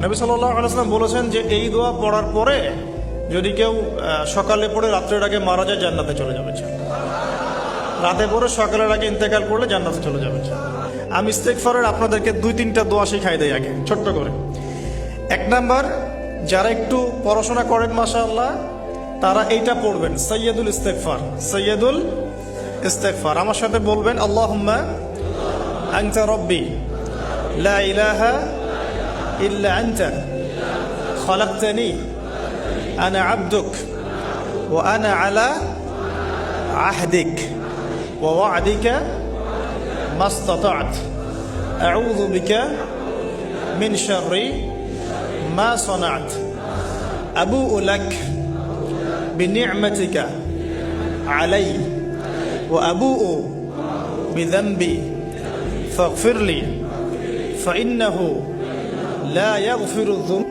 নবী সাল্লাল্লাহু আলাইহি ওয়াসাল্লাম বলেছেন যে এই দোয়া পড়ার পরে যদি কেউ সকালে পড়ে রাত্রের আগে মারা যায় জান্নাতে চলে যাবে। রাতে পড়ে সকালের আগে ইন্তেকাল করলে জান্নাতে চলে যাবে। আমি ইস্তেগফারের আপনাদেরকে 2-3টা দোয়া শিখাই দেই আগে ছোট্ট করে। এক নাম্বার, যারা একটু পড়াশোনা করেন মাশাআল্লাহ তারা এইটা পড়বেন, সাইয়্যিদুল ইস্তেগফার। সাইয়্যিদুল ইস্তেগফার আমার সাথে বলবেন, আল্লাহুম্মা আনতা রাব্বি লা ইলাহা ইল্লা আনতা খালাকতানি আনা আবদুক ওয়া আনা আলা আহদিক ওয়া ওয়া'দিকা মাস্তাতা'ত আউযু বিকা মিন শাররি মা সানা'ত আবু'ু লাক বিনি'মাতিকা আলাইয়া ওয়া আবু'ু বিযানবি ফাগফিরলি ফাইন্নাহু لا يغفر الذنوب